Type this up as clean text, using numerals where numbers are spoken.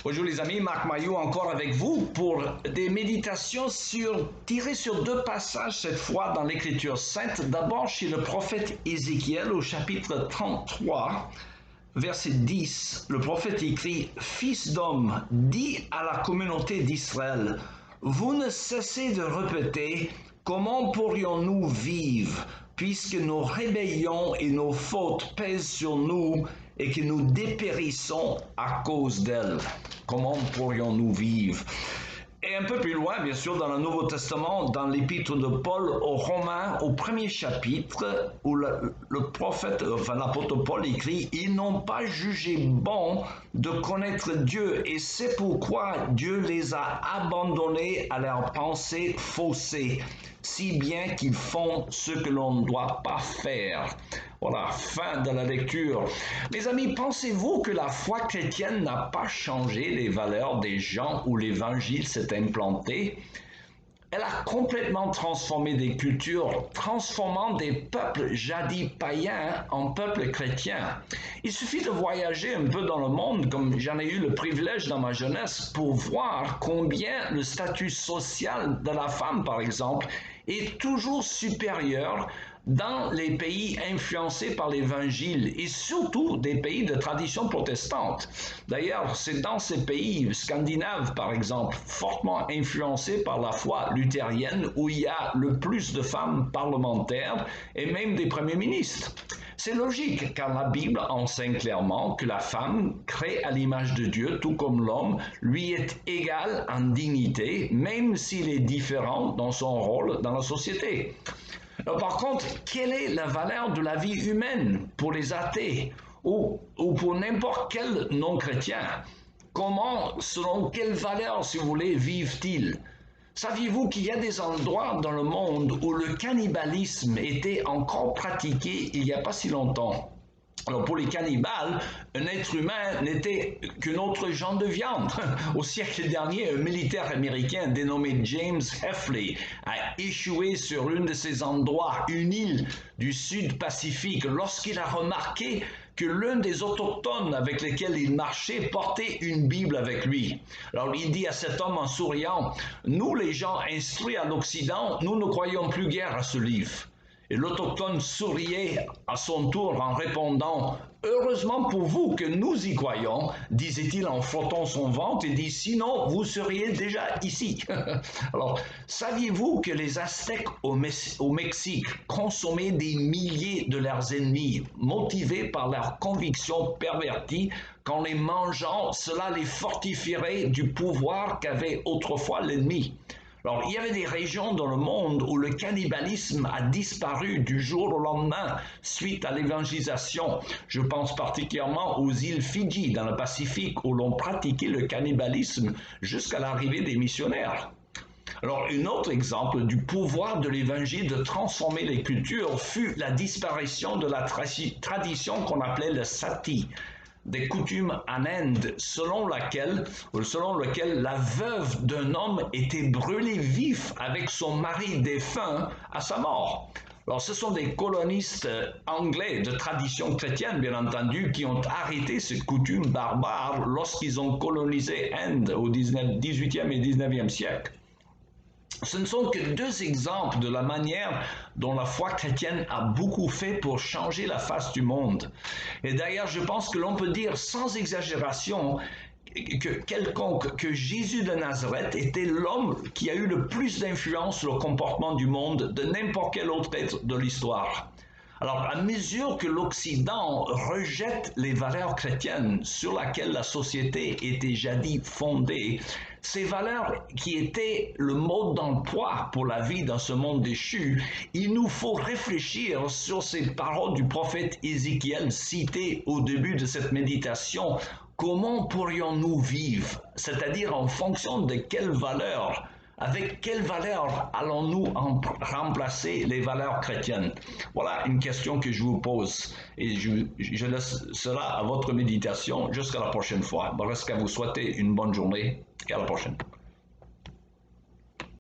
Bonjour les amis, Marc Maillot encore avec vous pour des méditations tirées sur deux passages cette fois dans l'Écriture sainte. D'abord chez le prophète Ézéchiel au chapitre 33, verset 10. Le prophète écrit « Fils d'homme, dis à la communauté d'Israël, vous ne cessez de répéter « Comment pourrions-nous vivre ?» puisque nos rébellions et nos fautes pèsent sur nous et que nous dépérissons à cause d'elles. Comment pourrions-nous vivre? Et un peu plus loin, bien sûr, dans le Nouveau Testament, dans l'épître de Paul aux Romains, au premier chapitre, où l'apôtre Paul écrit « Ils n'ont pas jugé bon de connaître Dieu, et c'est pourquoi Dieu les a abandonnés à leurs pensées faussées, si bien qu'ils font ce que l'on ne doit pas faire. » Voilà, fin de la lecture. Mes amis, pensez-vous que la foi chrétienne n'a pas changé les valeurs des gens où l'Évangile s'est implanté? Elle a complètement transformé des cultures, transformant des peuples jadis païens en peuples chrétiens. Il suffit de voyager un peu dans le monde, comme j'en ai eu le privilège dans ma jeunesse, pour voir combien le statut social de la femme, par exemple, est toujours supérieur dans les pays influencés par l'Évangile et surtout des pays de tradition protestante. D'ailleurs, c'est dans ces pays scandinaves, par exemple, fortement influencés par la foi luthérienne où il y a le plus de femmes parlementaires et même des premiers ministres. C'est logique car la Bible enseigne clairement que la femme, créée à l'image de Dieu, tout comme l'homme, lui est égale en dignité, même s'il est différent dans son rôle dans la société. Alors, par contre, quelle est la valeur de la vie humaine pour les athées ou pour n'importe quel non-chrétien? Comment, selon quelles valeurs, si vous voulez, vivent-ils? Saviez-vous qu'il y a des endroits dans le monde où le cannibalisme était encore pratiqué il n'y a pas si longtemps? Alors pour les cannibales, un être humain n'était qu'une autre genre de viande. Au siècle dernier, un militaire américain dénommé James Heffley a échoué sur l'un de ces endroits, une île du sud Pacifique, lorsqu'il a remarqué que l'un des autochtones avec lesquels il marchait portait une Bible avec lui. Alors il dit à cet homme en souriant, « Nous les gens instruits à l'Occident, nous ne croyons plus guère à ce livre. » Et l'Autochtone souriait à son tour en répondant « Heureusement pour vous que nous y croyons », disait-il en frottant son ventre et dit « Sinon, vous seriez déjà ici. » Alors, saviez-vous que les Aztèques au Mexique consommaient des milliers de leurs ennemis, motivés par leurs convictions perverties qu'en les mangeant, cela les fortifierait du pouvoir qu'avait autrefois l'ennemi? Alors, il y avait des régions dans le monde où le cannibalisme a disparu du jour au lendemain suite à l'évangélisation. Je pense particulièrement aux îles Fidji dans le Pacifique où l'on pratiquait le cannibalisme jusqu'à l'arrivée des missionnaires. Alors, un autre exemple du pouvoir de l'Évangile de transformer les cultures fut la disparition de la tradition qu'on appelait le sati, des coutumes en Inde selon lequel la veuve d'un homme était brûlée vif avec son mari défunt à sa mort. Alors ce sont des colonistes anglais de tradition chrétienne, bien entendu, qui ont arrêté cette coutume barbare lorsqu'ils ont colonisé Inde au 18e et 19e siècle. Ce ne sont que deux exemples de la manière dont la foi chrétienne a beaucoup fait pour changer la face du monde. Et d'ailleurs, je pense que l'on peut dire sans exagération que Jésus de Nazareth était l'homme qui a eu le plus d'influence sur le comportement du monde de n'importe quel autre être de l'histoire. Alors, à mesure que l'Occident rejette les valeurs chrétiennes sur lesquelles la société était jadis fondée, ces valeurs qui étaient le mode d'emploi pour la vie dans ce monde déchu, il nous faut réfléchir sur ces paroles du prophète Ézéchiel citées au début de cette méditation. Comment pourrions-nous vivre? C'est-à-dire en fonction de quelles valeurs? Avec quelles valeurs allons-nous remplacer les valeurs chrétiennes? Voilà une question que je vous pose et je laisse cela à votre méditation jusqu'à la prochaine fois. Il me reste qu'à vous souhaiter une bonne journée et à la prochaine.